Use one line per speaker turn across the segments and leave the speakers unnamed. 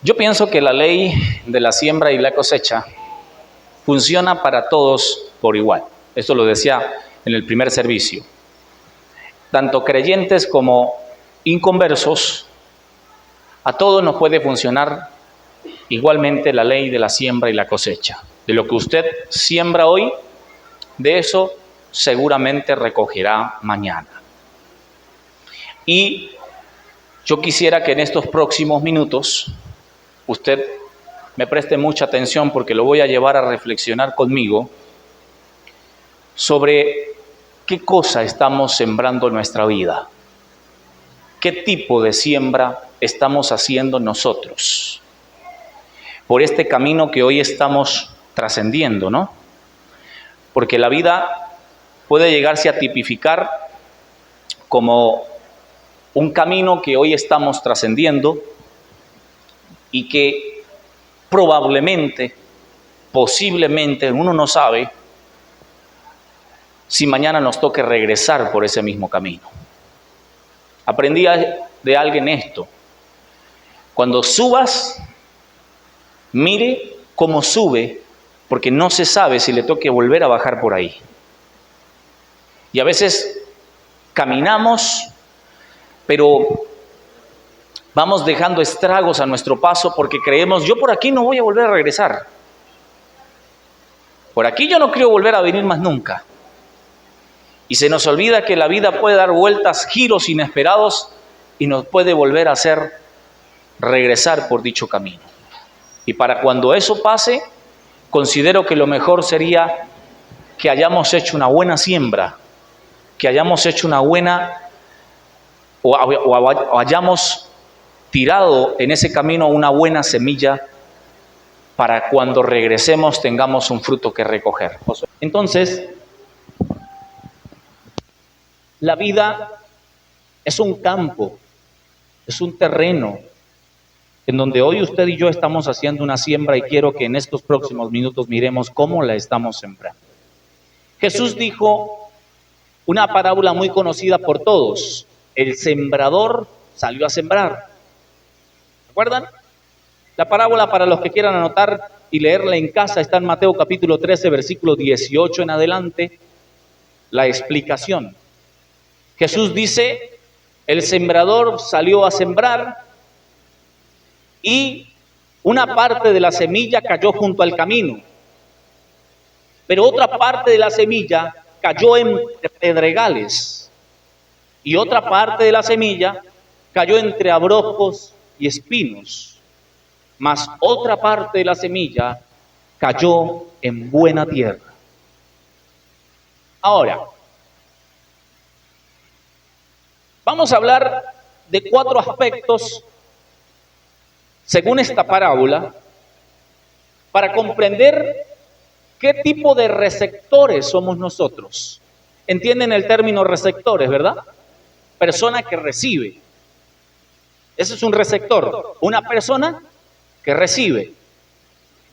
Yo pienso que la ley de la siembra y la cosecha funciona para todos por igual. Esto lo decía en el primer servicio. Tanto creyentes como inconversos, a todos nos puede funcionar igualmente la ley de la siembra y la cosecha. De lo que usted siembra hoy, de eso seguramente recogerá mañana. Y yo quisiera que en estos próximos minutos usted me preste mucha atención, porque lo voy a llevar a reflexionar conmigo sobre qué cosa estamos sembrando en nuestra vida, qué tipo de siembra estamos haciendo nosotros por este camino que hoy estamos trascendiendo, ¿no? Porque la vida puede llegarse a tipificar como un camino que hoy estamos trascendiendo y que probablemente, posiblemente, uno no sabe si mañana nos toque regresar por ese mismo camino. Aprendí de alguien esto: cuando subas, mire cómo sube, porque no se sabe si le toque volver a bajar por ahí. Y a veces caminamos, pero vamos dejando estragos a nuestro paso porque creemos, yo por aquí no voy a volver a regresar. Por aquí yo no quiero volver a venir más nunca. Y se nos olvida que la vida puede dar vueltas, giros inesperados, y nos puede volver a hacer regresar por dicho camino. Y para cuando eso pase, considero que lo mejor sería que hayamos hecho una buena siembra, que hayamos hecho una buena, o hayamos tirado en ese camino una buena semilla, para cuando regresemos tengamos un fruto que recoger. Entonces, la vida es un campo, es un terreno, en donde hoy usted y yo estamos haciendo una siembra, y quiero que en estos próximos minutos miremos cómo la estamos sembrando. Jesús dijo una parábola muy conocida por todos: el sembrador salió a sembrar. ¿Recuerdan? La parábola, para los que quieran anotar y leerla en casa, está en Mateo capítulo 13, versículo 18 en adelante, la explicación. Jesús dice: el sembrador salió a sembrar, y una parte de la semilla cayó junto al camino, pero otra parte de la semilla cayó entre pedregales, y otra parte de la semilla cayó entre abrojos y espinos, mas otra parte de la semilla cayó en buena tierra. Ahora, vamos a hablar de 4 aspectos según esta parábola, para comprender qué tipo de receptores somos nosotros. ¿Entienden el término receptores, verdad? Persona que recibe. Ese es un receptor, una persona que recibe.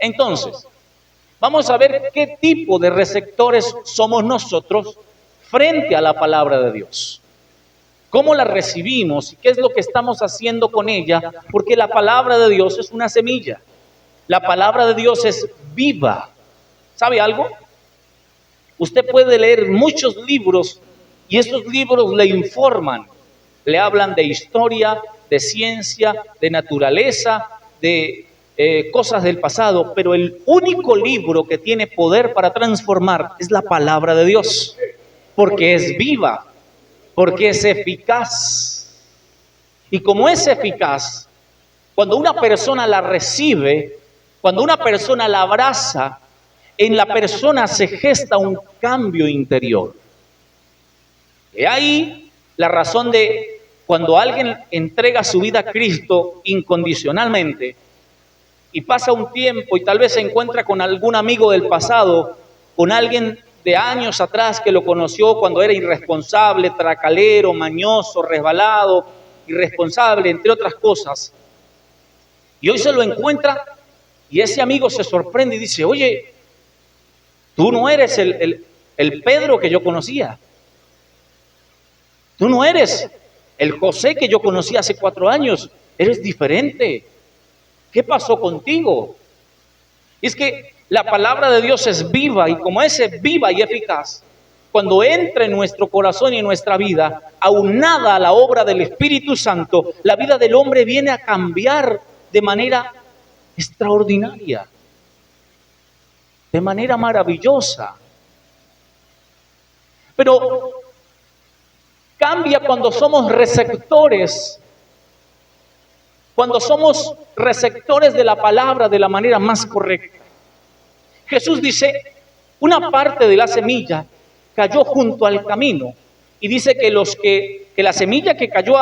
Entonces, vamos a ver qué tipo de receptores somos nosotros frente a la palabra de Dios. ¿Cómo la recibimos y qué es lo que estamos haciendo con ella? Porque la palabra de Dios es una semilla. La palabra de Dios es viva. ¿Sabe algo? Usted puede leer muchos libros y esos libros le informan, le hablan de historia, de ciencia, de naturaleza, de cosas del pasado, pero el único libro que tiene poder para transformar es la palabra de Dios, porque es viva, porque es eficaz. Y como es eficaz, cuando una persona la recibe, cuando una persona la abraza, en la persona se gesta un cambio interior. Y ahí la razón de cuando alguien entrega su vida a Cristo incondicionalmente y pasa un tiempo y tal vez se encuentra con algún amigo del pasado, con alguien de años atrás que lo conoció cuando era irresponsable, tracalero, mañoso, resbalado, irresponsable, entre otras cosas, y hoy se lo encuentra y ese amigo se sorprende y dice: oye, tú no eres el Pedro que yo conocía, tú no eres el José que yo conocí hace 4 años, eres diferente. ¿Qué pasó contigo? Es que la palabra de Dios es viva y como es viva y eficaz, cuando entra en nuestro corazón y en nuestra vida, aunada a la obra del Espíritu Santo, la vida del hombre viene a cambiar de manera extraordinaria, de manera maravillosa. Pero cambia cuando somos receptores de la palabra de la manera más correcta. Jesús dice, una parte de la semilla cayó junto al camino. Y dice que la semilla que cayó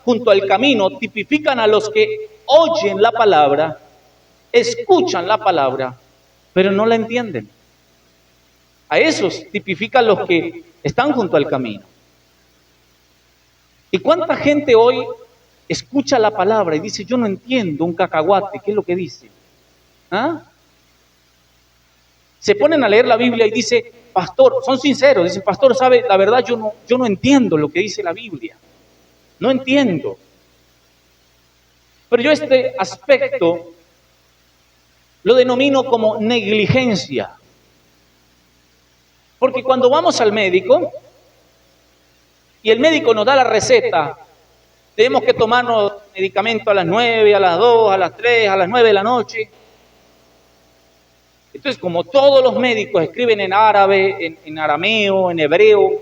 junto al camino tipifican a los que oyen la palabra, escuchan la palabra, pero no la entienden. A esos tipifican los que están junto al camino. ¿Y cuánta gente hoy escucha la palabra y dice, yo no entiendo un cacahuate, ¿qué es lo que dice? ¿Ah? Se ponen a leer la Biblia y dice, pastor, son sinceros, dicen, pastor, sabe, la verdad yo no entiendo lo que dice la Biblia. No entiendo. Pero yo este aspecto lo denomino como negligencia. Porque cuando vamos al médico y el médico nos da la receta, tenemos que tomarnos medicamento a las 9, a las 2, a las 3, a las 9 de la noche. Entonces, como todos los médicos escriben en árabe, en arameo, en hebreo,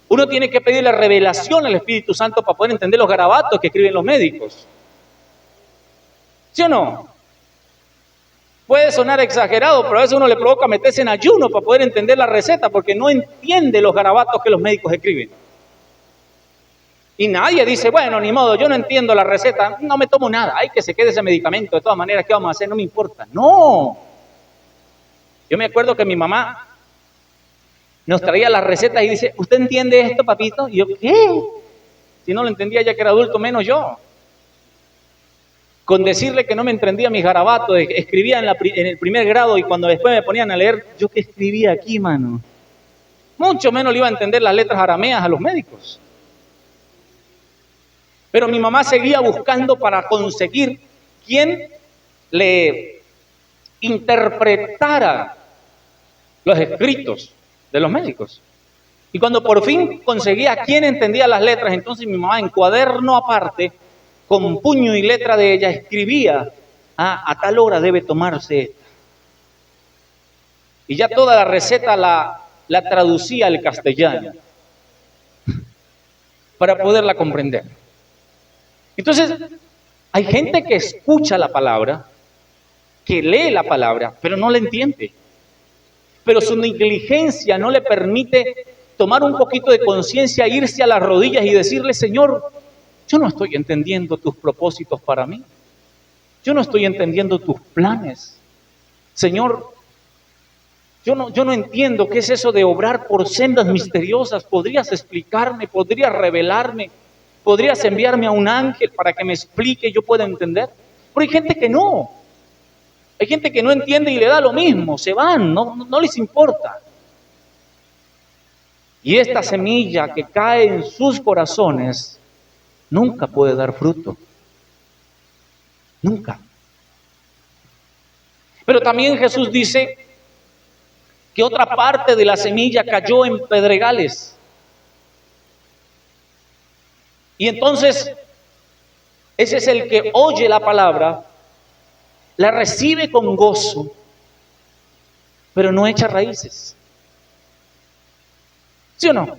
uno tiene que pedir la revelación al Espíritu Santo para poder entender los garabatos que escriben los médicos. ¿Sí o no? Puede sonar exagerado, pero a veces uno le provoca meterse en ayuno para poder entender la receta, porque no entiende los garabatos que los médicos escriben. Y nadie dice, bueno, ni modo, yo no entiendo la receta, no me tomo nada, hay que se quede ese medicamento, de todas maneras, ¿qué vamos a hacer? No me importa. No. Yo me acuerdo que mi mamá nos traía las recetas y dice, ¿usted entiende esto, papito? Y yo, ¿qué? Si no lo entendía ya que era adulto, menos yo. Con decirle que no me entendía mis garabatos, escribía en el primer grado y cuando después me ponían a leer, ¿yo qué escribía aquí, mano? Mucho menos le iba a entender las letras arameas a los médicos. Pero mi mamá seguía buscando para conseguir quien le interpretara los escritos de los médicos. Y cuando por fin conseguía quien entendía las letras, entonces mi mamá en cuaderno aparte, con puño y letra de ella, escribía, a tal hora debe tomarse esta. Y ya toda la receta la traducía al castellano para poderla comprender. Entonces, hay gente que escucha la palabra, que lee la palabra, pero no la entiende. Pero su negligencia no le permite tomar un poquito de conciencia, irse a las rodillas y decirle, Señor, yo no estoy entendiendo tus propósitos para mí. Yo no estoy entendiendo tus planes. Señor, yo no entiendo qué es eso de obrar por sendas misteriosas. ¿Podrías explicarme? ¿Podrías revelarme? ¿Podrías enviarme a un ángel para que me explique y yo pueda entender? Pero hay gente que no. Hay gente que no entiende y le da lo mismo. Se van, no les importa. Y esta semilla que cae en sus corazones nunca puede dar fruto. Nunca. Pero también Jesús dice que otra parte de la semilla cayó en pedregales. Y entonces, ese es el que oye la palabra, la recibe con gozo, pero no echa raíces. ¿Sí o no?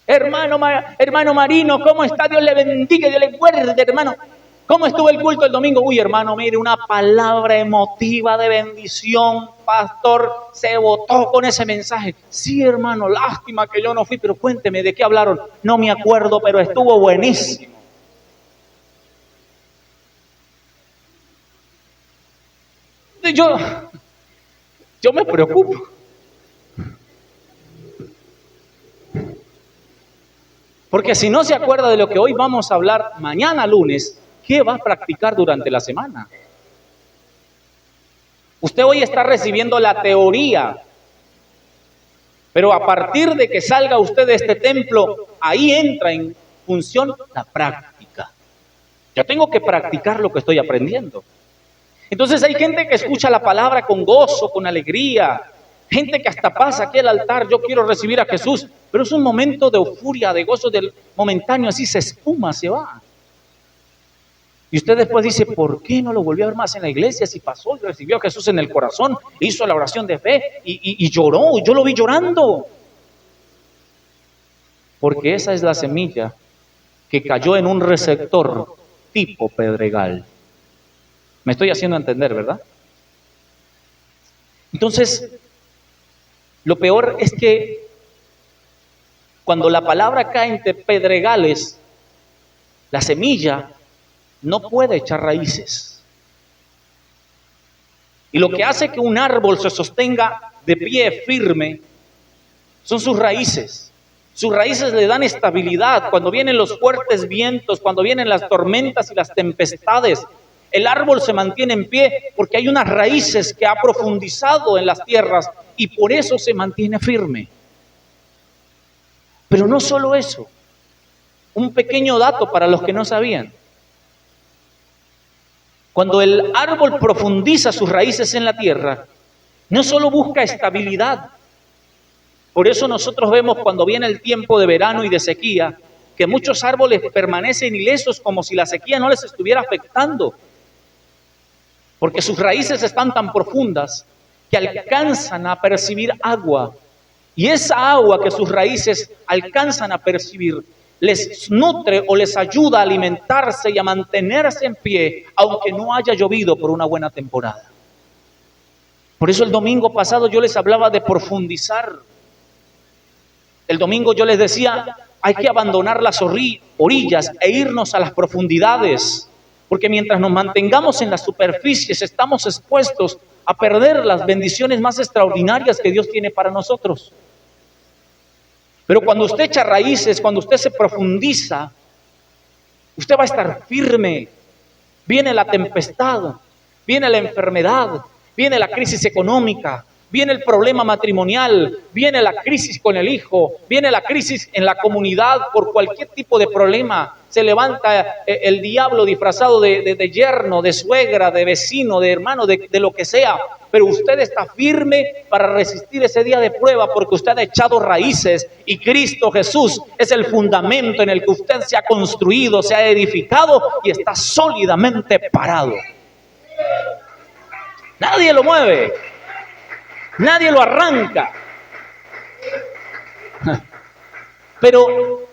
Hermano Marino, ¿cómo está? Dios le bendiga, Dios le guarde, hermano. ¿Cómo estuvo el culto el domingo? Uy, hermano, mire, una palabra emotiva de bendición. Pastor, se botó con ese mensaje. Sí, hermano, lástima que yo no fui, pero cuénteme, ¿de qué hablaron? No me acuerdo, pero estuvo buenísimo. Yo me preocupo. Porque si no se acuerda de lo que hoy vamos a hablar mañana lunes, ¿qué va a practicar durante la semana? Usted hoy está recibiendo la teoría, pero a partir de que salga usted de este templo, ahí entra en función la práctica. Yo tengo que practicar lo que estoy aprendiendo. Entonces hay gente que escucha la palabra con gozo, con alegría. Gente que hasta pasa aquí al altar, yo quiero recibir a Jesús. Pero es un momento de euforia, de gozo del momentáneo, así se espuma, se va. Y usted después dice, ¿por qué no lo volvió a ver más en la iglesia? Si pasó y recibió a Jesús en el corazón, hizo la oración de fe y lloró, yo lo vi llorando. Porque esa es la semilla que cayó en un receptor tipo pedregal. Me estoy haciendo entender, ¿verdad? Entonces, lo peor es que cuando la palabra cae entre pedregales, la semilla no puede echar raíces. Y lo que hace que un árbol se sostenga de pie firme son sus raíces. Sus raíces le dan estabilidad cuando vienen los fuertes vientos, cuando vienen las tormentas y las tempestades. El árbol se mantiene en pie porque hay unas raíces que ha profundizado en las tierras y por eso se mantiene firme. Pero no solo eso. Un pequeño dato para los que no sabían. Cuando el árbol profundiza sus raíces en la tierra, no solo busca estabilidad. Por eso nosotros vemos cuando viene el tiempo de verano y de sequía, que muchos árboles permanecen ilesos como si la sequía no les estuviera afectando. Porque sus raíces están tan profundas que alcanzan a percibir agua. Y esa agua que sus raíces alcanzan a percibir les nutre o les ayuda a alimentarse y a mantenerse en pie, aunque no haya llovido por una buena temporada. Por eso el domingo pasado yo les hablaba de profundizar. El domingo yo les decía, hay que abandonar las orillas e irnos a las profundidades, porque mientras nos mantengamos en las superficies estamos expuestos a perder las bendiciones más extraordinarias que Dios tiene para nosotros. Pero cuando usted echa raíces, cuando usted se profundiza, usted va a estar firme. Viene la tempestad, viene la enfermedad, viene la crisis económica, viene el problema matrimonial, viene la crisis con el hijo, viene la crisis en la comunidad por cualquier tipo de problema. Se levanta el diablo disfrazado de yerno, de suegra, de vecino, de hermano, de lo que sea. Pero usted está firme para resistir ese día de prueba porque usted ha echado raíces y Cristo Jesús es el fundamento en el que usted se ha construido, se ha edificado y está sólidamente parado. Nadie lo mueve. Nadie lo arranca. Pero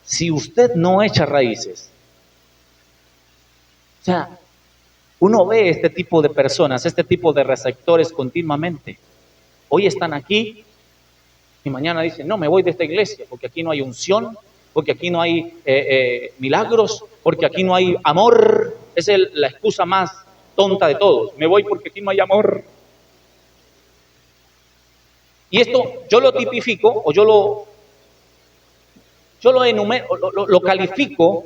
si usted no echa raíces, o sea, uno ve este tipo de personas, este tipo de receptores continuamente. Hoy están aquí y mañana dicen, no, me voy de esta iglesia porque aquí no hay unción, porque aquí no hay milagros, porque aquí no hay amor. Esa es la excusa más tonta de todos. Me voy porque aquí no hay amor. Y esto yo lo tipifico o yo lo enumero, lo califico,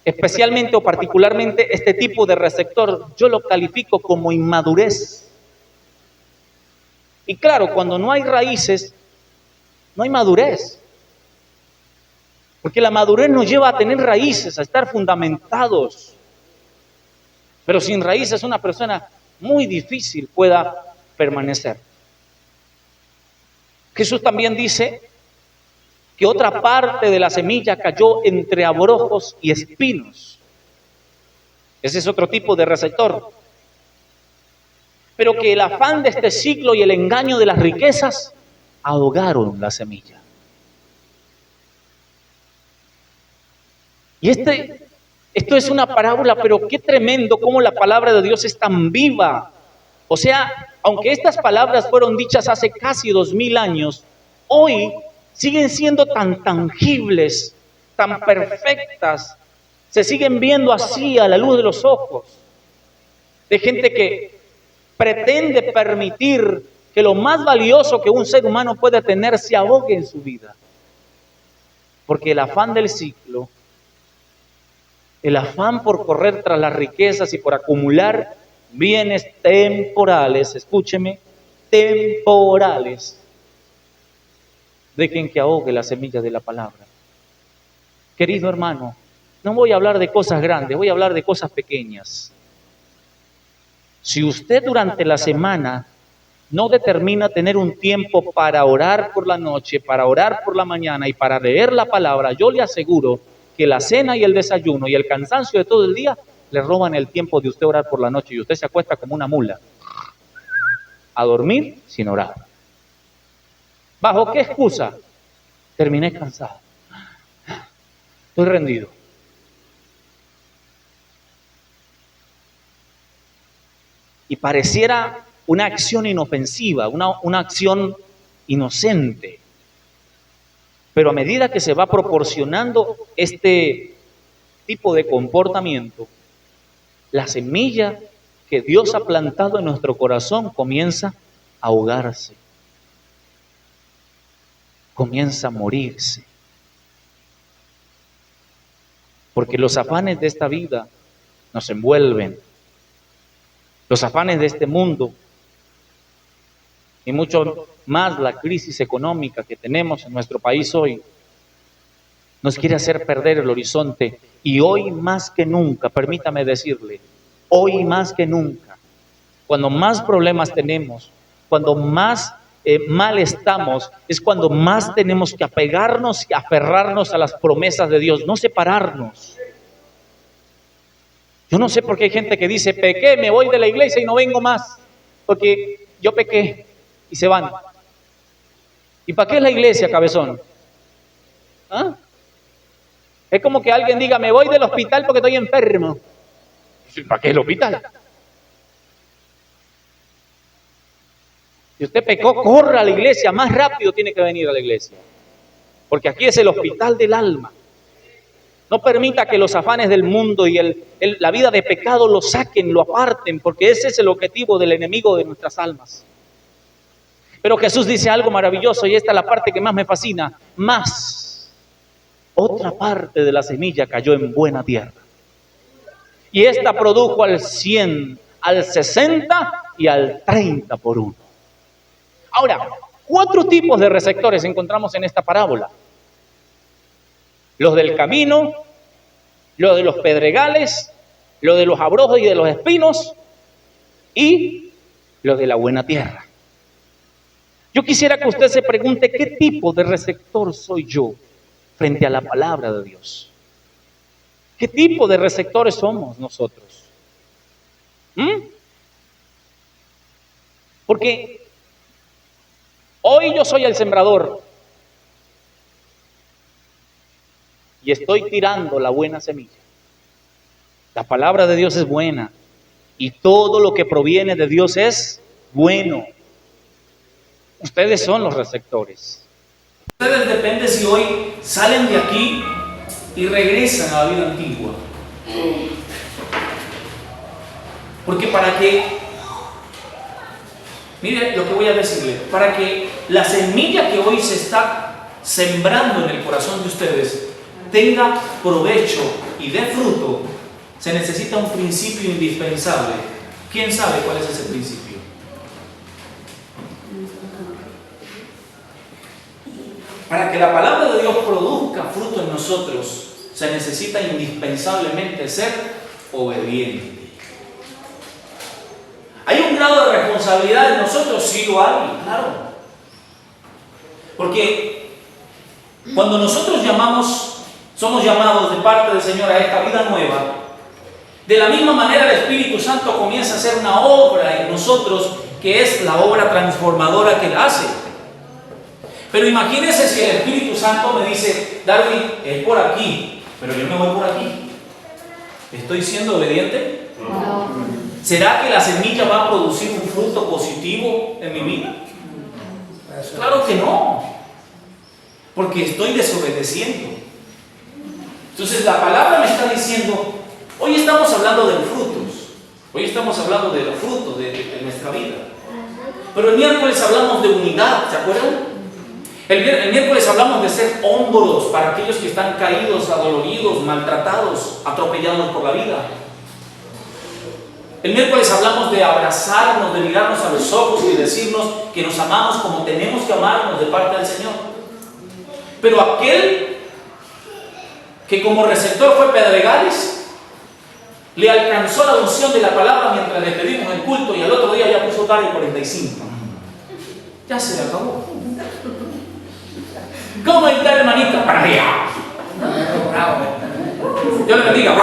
especialmente o particularmente este tipo de receptor, yo lo califico como inmadurez. Y claro, cuando no hay raíces, no hay madurez. Porque la madurez nos lleva a tener raíces, a estar fundamentados. Pero sin raíces una persona muy difícil pueda permanecer. Jesús también dice que otra parte de la semilla cayó entre abrojos y espinos. Ese es otro tipo de receptor. Pero que el afán de este siglo y el engaño de las riquezas ahogaron la semilla. Y esto es una parábola, pero qué tremendo cómo la palabra de Dios es tan viva. O sea, aunque estas palabras fueron dichas hace casi 2000 años, hoy siguen siendo tan tangibles, tan perfectas, se siguen viendo así a la luz de los ojos, de gente que pretende permitir que lo más valioso que un ser humano puede tener se ahogue en su vida. Porque el afán del ciclo, el afán por correr tras las riquezas y por acumular bienes temporales, escúcheme, temporales, dejen que ahogue la semilla de la palabra. Querido hermano, No voy a hablar de cosas grandes, voy a hablar de cosas pequeñas. Si usted durante la semana no determina tener un tiempo para orar por la noche, para orar por la mañana y para leer la palabra, yo le aseguro que la cena y el desayuno y el cansancio de todo el día le roban el tiempo de usted orar por la noche y usted se acuesta como una mula a dormir sin orar. ¿Bajo qué excusa? Terminé cansado. Estoy rendido. Y pareciera una acción inofensiva, una acción inocente. Pero a medida que se va proporcionando este tipo de comportamiento, la semilla que Dios ha plantado en nuestro corazón comienza a ahogarse, comienza a morirse. Porque los afanes de esta vida nos envuelven, los afanes de este mundo y mucho más la crisis económica que tenemos en nuestro país hoy nos quiere hacer perder el horizonte. Y hoy más que nunca, permítame decirle, hoy más que nunca, cuando más problemas tenemos, cuando más mal estamos, es cuando más tenemos que apegarnos y aferrarnos a las promesas de Dios, no separarnos. Yo no sé por qué hay gente que dice, pequé, me voy de la iglesia y no vengo más, porque yo pequé, y se van. ¿Y para qué es la iglesia, cabezón? ¿Ah? Es como que alguien diga, me voy del hospital porque estoy enfermo. ¿Para qué el hospital? Si usted pecó, corra a la iglesia, más rápido tiene que venir a la iglesia. Porque aquí es el hospital del alma. No permita que los afanes del mundo y la vida de pecado lo saquen, lo aparten, porque ese es el objetivo del enemigo de nuestras almas. Pero Jesús dice algo maravilloso, y esta es la parte que más me fascina. Más, otra parte de la semilla cayó en buena tierra. Y esta produjo al 100, al 60 y al 30 por uno. Ahora, 4 tipos de receptores encontramos en esta parábola. Los del camino, los de los pedregales, los de los abrojos y de los espinos y los de la buena tierra. Yo quisiera que usted se pregunte, ¿qué tipo de receptor soy yo frente a la palabra de Dios? ¿Qué tipo de receptores somos nosotros? Porque hoy yo soy el sembrador y estoy tirando la buena semilla. La palabra de Dios es buena y todo lo que proviene de Dios es bueno. Ustedes son los receptores. Ustedes depende si hoy salen de aquí y regresan a la vida antigua. Porque para que, mire lo que voy a decirle, para que la semilla que hoy se está sembrando en el corazón de ustedes tenga provecho y dé fruto, se necesita un principio indispensable. ¿Quién sabe cuál es ese principio? Para que la palabra de Dios produzca fruto en nosotros, se necesita indispensablemente ser obediente. ¿Hay un grado de responsabilidad en nosotros? Sí lo hay, claro. Porque cuando nosotros somos llamados de parte del Señor a esta vida nueva, de la misma manera el Espíritu Santo comienza a hacer una obra en nosotros que es la obra transformadora que Él hace. Pero imagínense si el Espíritu Santo me dice, Darwin, es por aquí, pero yo me voy por aquí. ¿Estoy siendo obediente? No. ¿Será que la semilla va a producir un fruto positivo en mi vida? Claro que no, porque estoy desobedeciendo. Entonces la palabra me está diciendo, hoy estamos hablando de los frutos, hoy estamos hablando de los frutos de nuestra vida. Pero el miércoles hablamos de unidad, ¿se acuerdan? El miércoles hablamos de ser hombros para aquellos que están caídos, adoloridos, maltratados, atropellados por la vida. El miércoles hablamos de abrazarnos, de mirarnos a los ojos y decirnos que nos amamos como tenemos que amarnos de parte del Señor. Pero aquel que como receptor fue Pedregales, le alcanzó la unción de la palabra mientras le pedimos el culto y al otro día ya puso cara y 45. Ya se le acabó. ¿Cómo está, hermanita? Para allá. Dios le bendiga.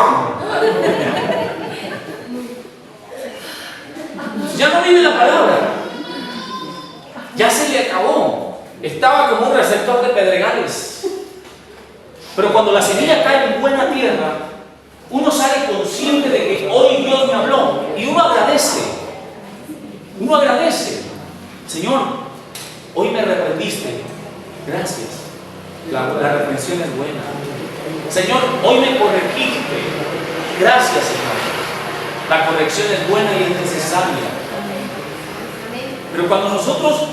Ya no vive la palabra. Ya se le acabó. Estaba como un receptor de Pedregales. Pero cuando la semilla cae en buena tierra, uno sale consciente de que hoy Dios me habló y uno agradece. Uno agradece. Señor, hoy me reprendiste. Gracias. La reprensión es buena. Señor, hoy me corregiste. Gracias, Señor. La corrección es buena y es necesaria. Pero cuando nosotros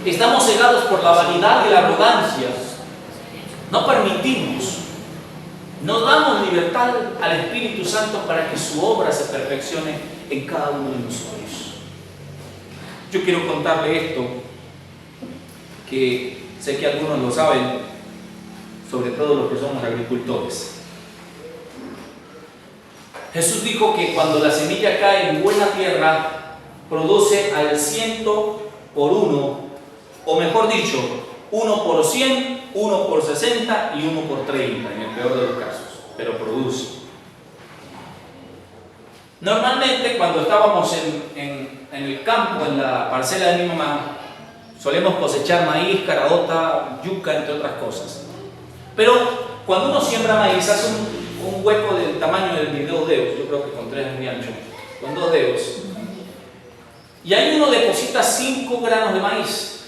estamos cegados por la vanidad y la arrogancia, no permitimos, no damos libertad al Espíritu Santo para que su obra se perfeccione en cada uno de nosotros. Yo quiero contarle esto, que sé que algunos lo saben, sobre todo los que somos agricultores. Jesús dijo que cuando la semilla cae en buena tierra, produce al 100 por 1, o mejor dicho, 1 por 100, 1 por 60 y 1 por 30, en el peor de los casos, pero produce. Normalmente cuando estábamos en el campo, en la parcela de mi mamá, solemos cosechar maíz, caraota, yuca, entre otras cosas. Pero cuando uno siembra maíz, hace un hueco del tamaño de mis 2 dedos, yo creo que con 3 es muy ancho, con 2 dedos. Y ahí uno deposita 5 granos de maíz.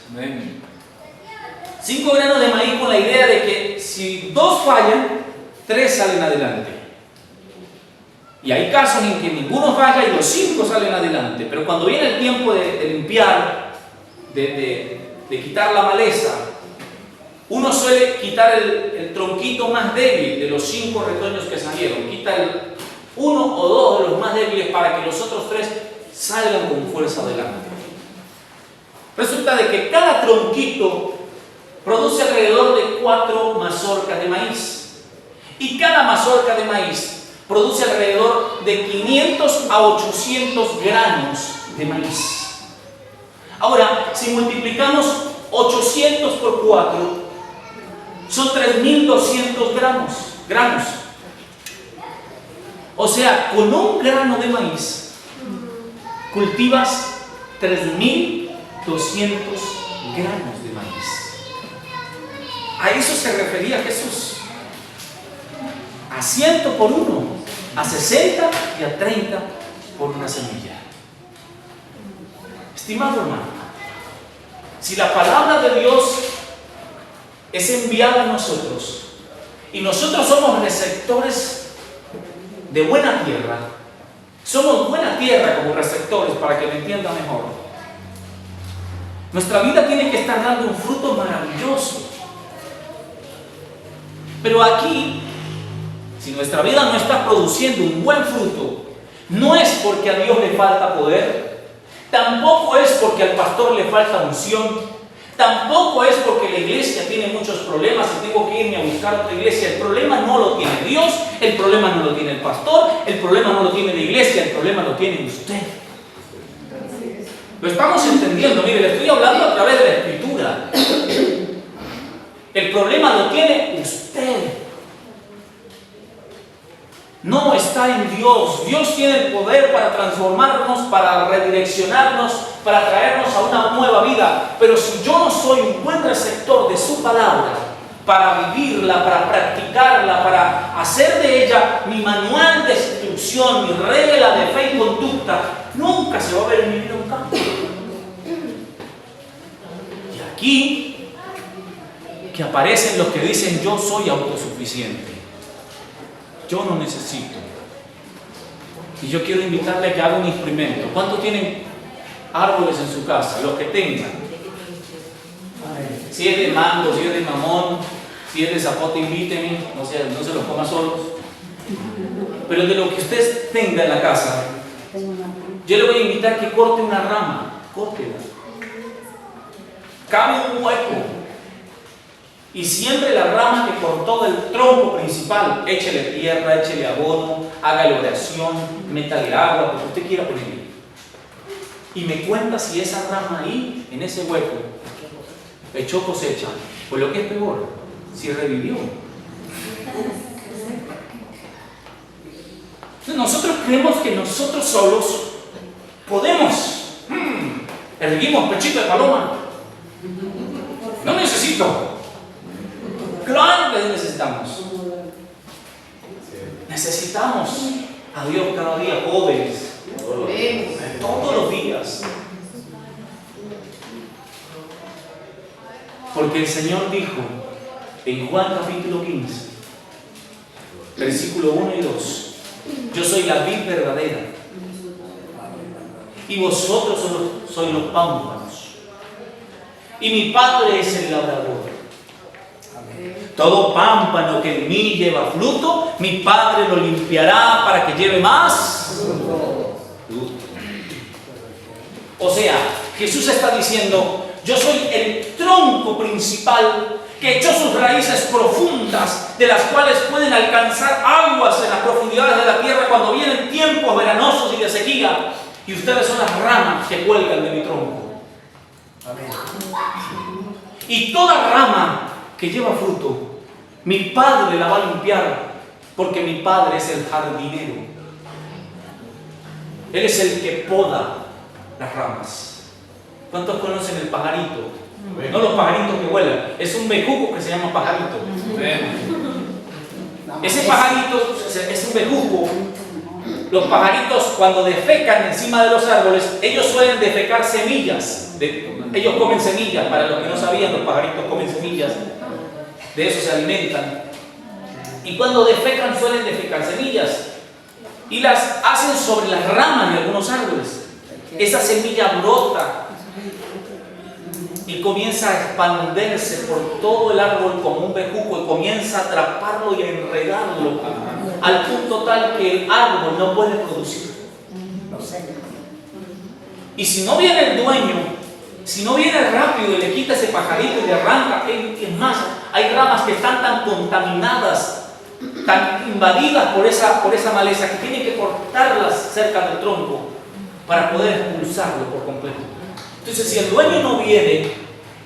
5 granos de maíz con la idea de que si 2 fallan, 3 salen adelante. Y hay casos en que ninguno falla y los 5 salen adelante. Pero cuando viene el tiempo de limpiar, de quitar la maleza, uno suele quitar el tronquito más débil de los 5 retoños que salieron. Quita 1 o 2 de los más débiles para que los otros 3 salgan con fuerza adelante. Resulta de que cada tronquito produce alrededor de 4 mazorcas de maíz. Y cada mazorca de maíz produce alrededor de 500 a 800 granos de maíz. Ahora, si multiplicamos 800 por 4, son 3.200 granos. O sea, con un grano de maíz cultivas 3.200 granos de maíz. A eso se refería Jesús. A 100 por 1, a 60 y a 30 por una semilla. Estimado hermano, si la palabra de Dios es enviada a nosotros y nosotros somos receptores de buena tierra, somos buena tierra como receptores, para que me entienda mejor, nuestra vida tiene que estar dando un fruto maravilloso. Pero aquí, si nuestra vida no está produciendo un buen fruto, no es porque a Dios le falta poder, tampoco es porque al pastor le falta unción, tampoco es porque la iglesia tiene muchos problemas y tengo que irme a buscar otra iglesia. El problema no lo tiene Dios, el problema no lo tiene el pastor, el problema no lo tiene la iglesia, el problema lo tiene usted. Lo estamos entendiendo. Mire, le estoy hablando a través de la Escritura. El problema lo tiene usted. No está en Dios. Dios tiene el poder para transformarnos, para redireccionarnos, para traernos a una nueva vida. Pero si yo no soy un buen receptor de su palabra, para vivirla, para practicarla, para hacer de ella mi manual de instrucción, mi regla de fe y conducta, nunca se va a ver en mi vida un cambio. Y aquí, que aparecen los que dicen: yo soy autosuficiente, yo no necesito. Y yo quiero invitarle a que haga un experimento. ¿Cuántos tienen árboles en su casa? Los que tengan. Si es de mango, si es de mamón, si es de zapote, invíteme. No se los coma solos. Pero de lo que usted tenga en la casa, yo le voy a invitar que corte una rama. Córtela. Cabe un hueco.
y siembre la rama que cortó del tronco principal. Échele tierra, échele abono, hágale oración, métale agua, lo que usted quiera ponerle. Y me cuenta si esa rama ahí, en ese hueco, echó cosecha. Pues lo que es peor, si revivió. Nosotros creemos que nosotros solos podemos. Erguimos pechito de paloma. No necesito. Claro que necesitamos. Necesitamos a Dios cada día, jóvenes. Todos los días. Porque el Señor dijo en Juan capítulo 15, versículo 1 y 2: yo soy la vid verdadera y vosotros sois los pámpanos, y mi Padre es el labrador. Todo pámpano que en mí lleva fruto, mi Padre lo limpiará para que lleve más fruto. O sea, Jesús está diciendo: yo soy el tronco principal que echó sus raíces profundas, de las cuales pueden alcanzar aguas en las profundidades de la tierra cuando vienen tiempos veranosos y de sequía. Y ustedes son las ramas que cuelgan de mi tronco. Amén. Y toda rama que lleva fruto, mi Padre la va a limpiar, porque mi Padre es el jardinero. Él es el que poda las ramas. ¿Cuántos conocen el pajarito? No los pajaritos que vuelan, es un bejuco que se llama pajarito. Ese pajarito es un bejuco. Los pajaritos, cuando defecan encima de los árboles, ellos suelen defecar semillas. Ellos comen semillas. Para los que no sabían, los pajaritos comen semillas. De eso se alimentan. Y cuando defecan, suelen defecar semillas y las hacen sobre las ramas de algunos árboles. Esa semilla brota y comienza a expandirse por todo el árbol como un bejuco, y comienza a atraparlo y a enredarlo al punto tal que el árbol no puede producir. Y si no viene el dueño, si no viene rápido y le quita ese pajarito y le arranca, es más, hay ramas que están tan contaminadas, tan invadidas por esa maleza, que tienen que cortarlas cerca del tronco para poder expulsarlo por completo. Entonces, si el dueño no viene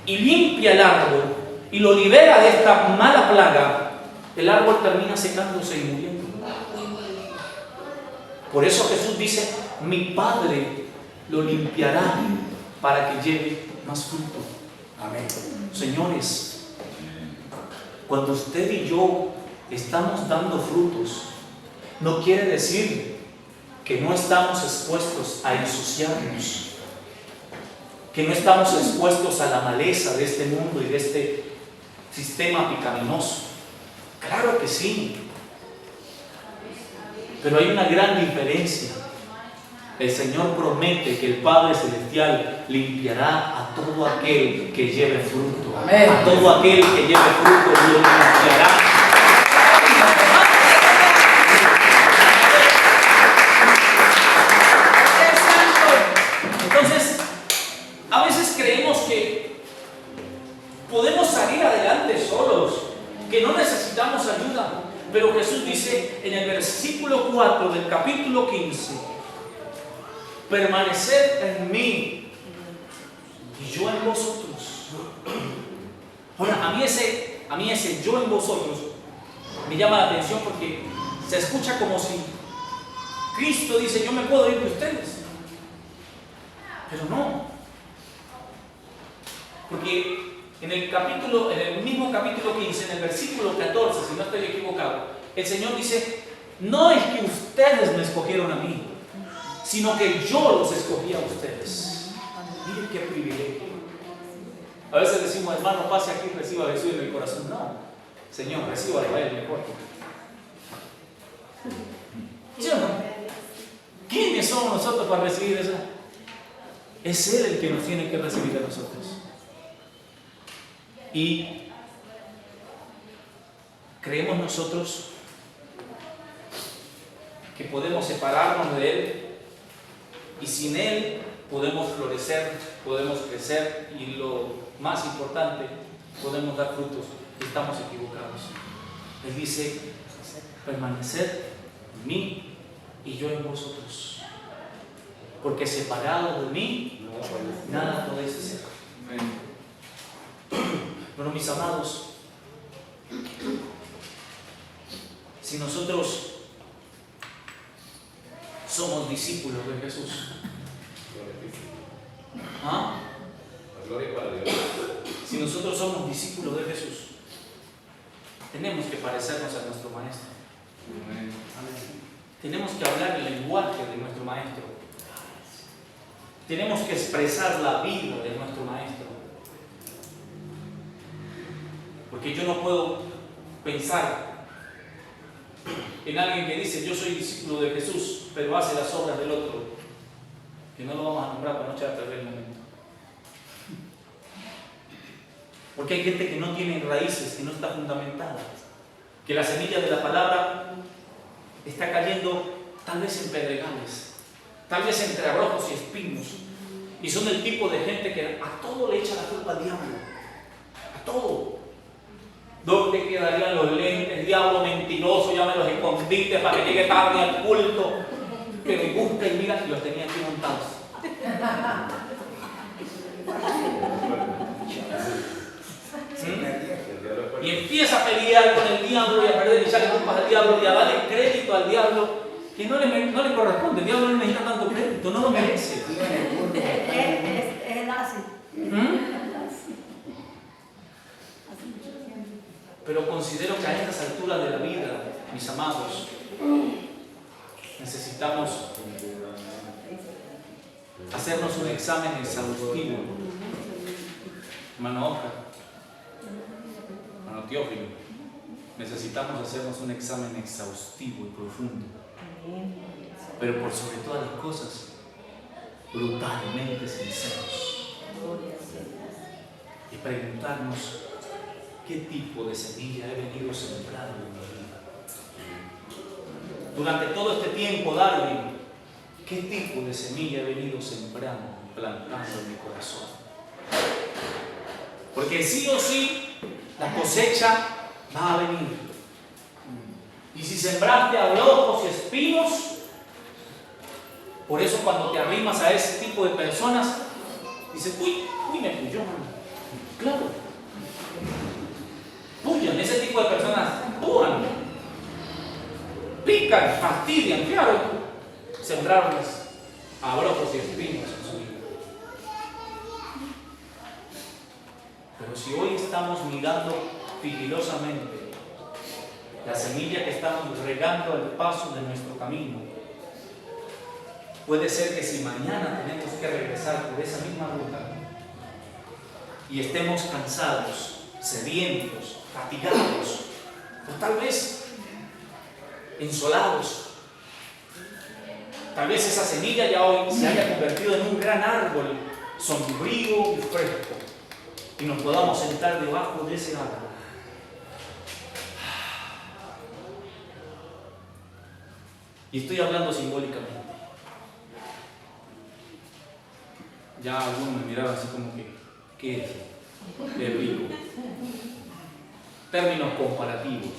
y limpia el árbol y lo libera de esta mala plaga, el árbol termina secándose y muriendo. Por eso Jesús dice: mi Padre lo limpiará para que lleve más fruto. Amén. Señores, cuando usted y yo estamos dando frutos, no quiere decir que no estamos expuestos a ensuciarnos, que no estamos expuestos a la maleza de este mundo y de este sistema pecaminoso. Claro que sí, pero hay una gran diferencia. El Señor promete que el Padre Celestial limpiará a todo aquel que lleve fruto. Amén. A todo aquel que lleve fruto lo limpiará. Entonces, a veces creemos que podemos salir adelante solos, que no necesitamos ayuda. Pero Jesús dice en el versículo 4 del capítulo 15: permaneced en mí y yo en vosotros. Ahora, a mí ese yo en vosotros me llama la atención, porque se escucha como si Cristo dice: yo me puedo ir de ustedes. Pero no, porque en el mismo capítulo 15, en el versículo 14, si no estoy equivocado, el Señor dice: no es que ustedes me escogieron a mí, sino que yo los escogí a ustedes. Miren qué privilegio. A veces decimos: hermano, pase aquí y reciba a Jesús en el corazón. No, Señor, recíbalo a Él mejor. ¿Sí o no? ¿Quiénes somos nosotros para recibir eso? Es Él el que nos tiene que recibir a nosotros. Y creemos nosotros que podemos separarnos de Él, y sin Él podemos florecer, podemos crecer, y lo más importante, podemos dar frutos y estamos equivocados. Él dice, permaneced en mí y yo en vosotros. Porque separado de mí, nada podéis hacer. Pero mis amados, si nosotros somos discípulos de Jesús, ¿ah? Si nosotros somos discípulos de Jesús, tenemos que parecernos a nuestro Maestro. Tenemos que hablar el lenguaje de nuestro Maestro. Tenemos que expresar la vida de nuestro Maestro. Porque yo no puedo pensar en alguien que dice yo soy discípulo de Jesús, pero hace las obras del otro, que no lo vamos a nombrar para no echar a perder el momento. Porque hay gente que no tiene raíces, que no está fundamentada, que la semilla de la palabra está cayendo tal vez en pedregales, tal vez entre abrojos y espinos, y son el tipo de gente que a todo le echa la culpa al diablo, a todo. ¿Dónde quedarían los lentes? Diablo mentiroso, ya me los escondiste para que llegue tarde al culto. Pero busca y mira, y los tenía aquí montados. Y empieza a pelear con el diablo y a perder y echarle culpas al diablo y a darle crédito al diablo que no le corresponde. El diablo no necesita tanto crédito, no lo merece.
Es así.
Pero considero que a estas alturas de la vida, mis amados, necesitamos hacernos un examen exhaustivo. Hermano Oscar, hermano Teófilo, necesitamos hacernos un examen exhaustivo y profundo. Pero por sobre todas las cosas, brutalmente sinceros. Y preguntarnos, ¿qué tipo de semilla he venido sembrando en mi vida? Durante todo este tiempo, Darwin, ¿qué tipo de semilla he venido sembrando, plantando en mi corazón? Porque sí o sí, la cosecha va a venir. Y si sembraste abrojos y espinos, por eso cuando te arrimas a ese tipo de personas, dices, uy, me puyó. Claro. Puyan, ese tipo de personas pujan, pican, fastidian, claro, sembraron abrojos y espinos en su vida. Pero si hoy estamos mirando sigilosamente la semilla que estamos regando al paso de nuestro camino, puede ser que si mañana tenemos que regresar por esa misma ruta y estemos cansados, sedientos, fatigados, o tal vez ensolados. Tal vez esa semilla ya hoy se haya convertido en un gran árbol sombrío y fresco y nos podamos sentar debajo de ese árbol. Y estoy hablando simbólicamente. Ya algunos me miraban así como que, ¿qué es? Qué rico. Términos comparativos.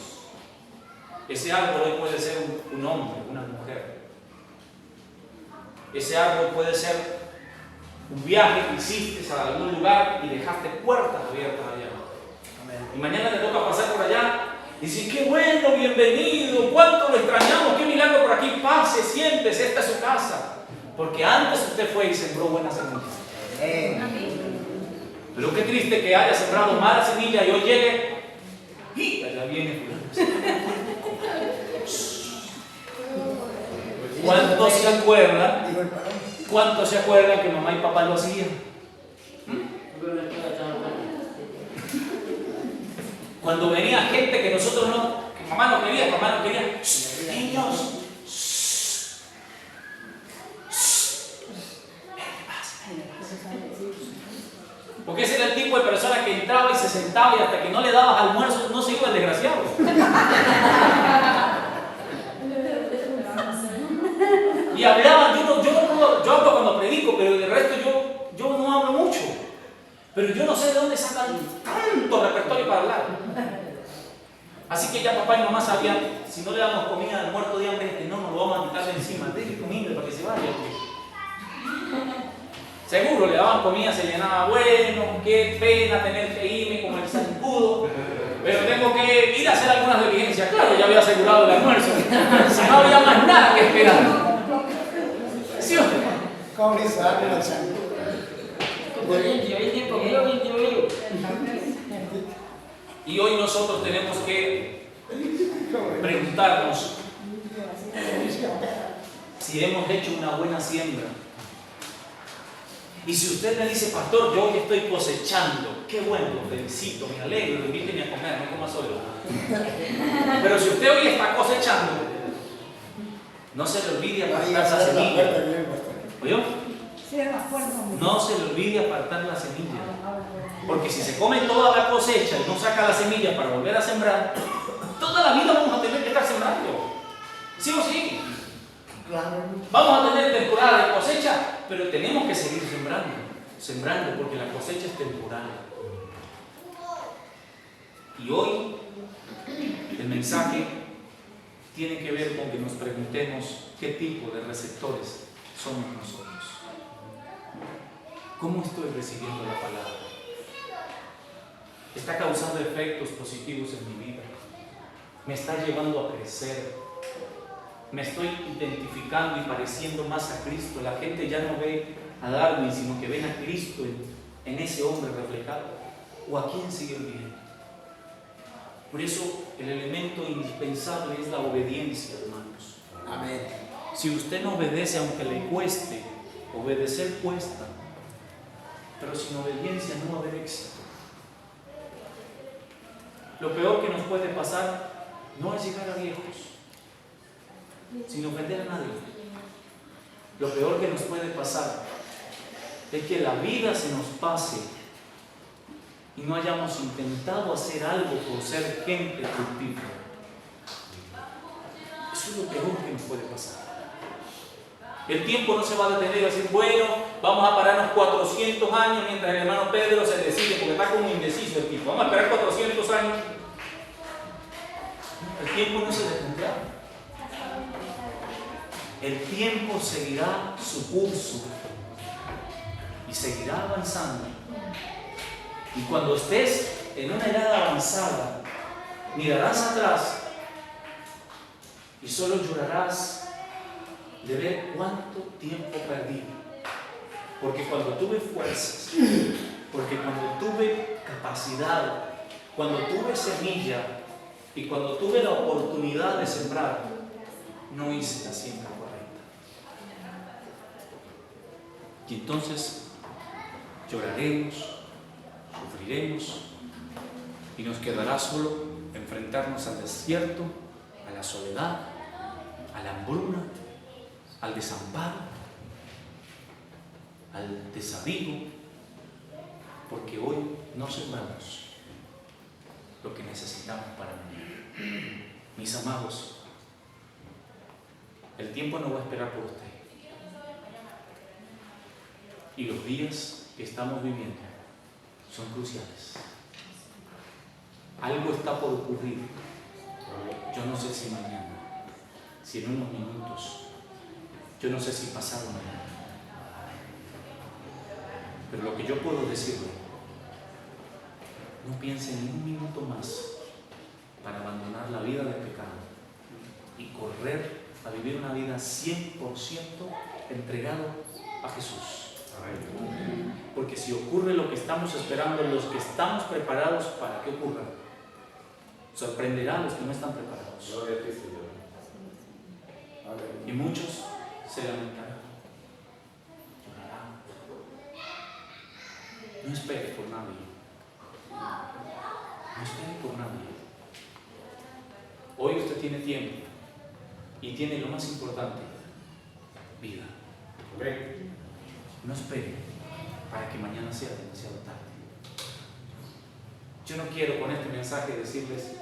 Ese árbol hoy puede ser un hombre, una mujer. Ese árbol puede ser un viaje que hiciste a algún lugar y dejaste puertas abiertas allá. Y mañana te toca pasar por allá y decir, qué bueno, bienvenido, cuánto lo extrañamos, qué milagro por aquí, pase, siéntese, esta es su casa. Porque antes usted fue y sembró buenas semillas. Pero qué triste que haya sembrado mala semilla y hoy llegue y allá viene fulano. ¿Cuántos se acuerdan? ¿Cuántos se acuerdan que mamá y papá lo hacían? Cuando venía gente que nosotros no, que mamá no quería, papá no quería, niños, porque ese era el tipo de persona que entraba y se sentaba y hasta que no le dabas almuerzo no se iba el desgraciado. Y hablaban, yo hablo cuando predico, pero de resto yo no hablo mucho. Pero yo no sé de dónde sacan tanto repertorio para hablar. Así que ya papá y mamá sabían, si no le damos comida al muerto de hambre, no nos lo vamos a quitar de encima. Deje comida para que se vaya. Seguro le daban comida, se llenaba, bueno, qué pena tener que irme como el zancudo, pero tengo que ir a hacer algunas diligencias. Claro, ya había asegurado el almuerzo. No había más nada que esperar. ¿Sí o no?
¿Cómo le sabe el zancudo?
Y hoy nosotros tenemos que preguntarnos si hemos hecho una buena siembra. Y si usted me dice, pastor, yo hoy estoy cosechando, qué bueno, lo felicito, me alegro, invíteme a comer, no coma solo. Pero si usted hoy está cosechando, no se le olvide apartar la semilla. ¿Oyó? No se le olvide apartar la semilla. Porque si se come toda la cosecha y no saca la semilla para volver a sembrar, toda la vida vamos a tener que estar sembrando. ¿Sí o sí? Vamos a tener temporada de cosecha, pero tenemos que seguir sembrando, porque la cosecha es temporal. Y hoy el mensaje tiene que ver con que nos preguntemos qué tipo de receptores somos nosotros. ¿Cómo estoy recibiendo la palabra? ¿Está causando efectos positivos en mi vida? ¿Me está llevando a crecer? ¿Me estoy identificando y pareciendo más a Cristo? La gente ya no ve a Darwin, sino que ven a Cristo en ese hombre reflejado. ¿O a quién siguen viendo? Por eso el elemento indispensable es la obediencia, hermanos.
Amén.
Si usted no obedece, aunque le cueste, obedecer cuesta, pero sin obediencia no va a haber éxito. Lo peor que nos puede pasar no es llegar a viejos, sin ofender a nadie. Lo peor que nos puede pasar es que la vida se nos pase y no hayamos intentado hacer algo por ser gente fructífera. Eso es lo peor que nos puede pasar. El tiempo no se va a detener y va a decir, bueno, vamos a pararnos 400 años mientras el hermano Pedro se decide, porque está como indeciso el tipo. Vamos a esperar 400 años. El tiempo no se detendrá. El tiempo seguirá su curso y seguirá avanzando. Y cuando estés en una edad avanzada, mirarás atrás y solo llorarás de ver cuánto tiempo perdí. Porque cuando tuve fuerzas, porque cuando tuve capacidad, cuando tuve semilla y cuando tuve la oportunidad de sembrar, no hice la siembra correcta. Y entonces lloraremos, sufriremos y nos quedará solo enfrentarnos al desierto, a la soledad, a la hambruna, al desamparo, al desabrigo, porque hoy no sembramos lo que necesitamos para mañana. Mis amados, el tiempo no va a esperar por usted. Y los días que estamos viviendo son cruciales. Algo está por ocurrir. Yo no sé si mañana, si en unos minutos, yo no sé si pasado mañana. Pero lo que yo puedo decirle, no piense ni un minuto más para abandonar la vida del pecado y correr a vivir una vida 100% entregado a Jesús. Porque si ocurre lo que estamos esperando, los que estamos preparados para que ocurra, sorprenderá a los que no están preparados. Y muchos se lamentarán, llorarán. No espere por nadie. No espere por nadie. Hoy usted tiene tiempo y tiene lo más importante, vida. No espere para que mañana sea demasiado tarde. Yo no quiero con este mensaje decirles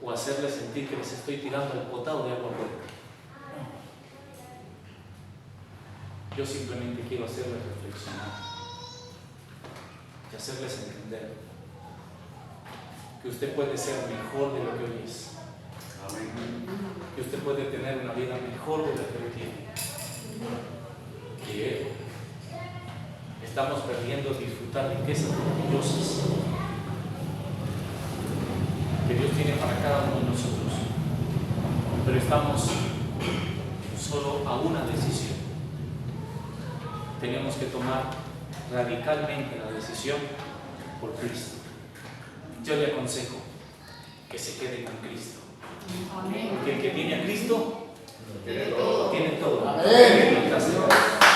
o hacerles sentir que les estoy tirando el potado de agua fuerte. No. Yo simplemente quiero hacerles reflexionar y hacerles entender que usted puede ser mejor de lo que hoy es. Que usted puede tener una vida mejor de lo que hoy tiene. Que estamos perdiendo disfrutar riquezas maravillosas que Dios tiene para cada uno de nosotros. Pero estamos solo a una decisión. Tenemos que tomar radicalmente la decisión por Cristo. Yo le aconsejo que se quede con Cristo. Porque el que tiene a Cristo tiene todo.
Amén.
Gracias.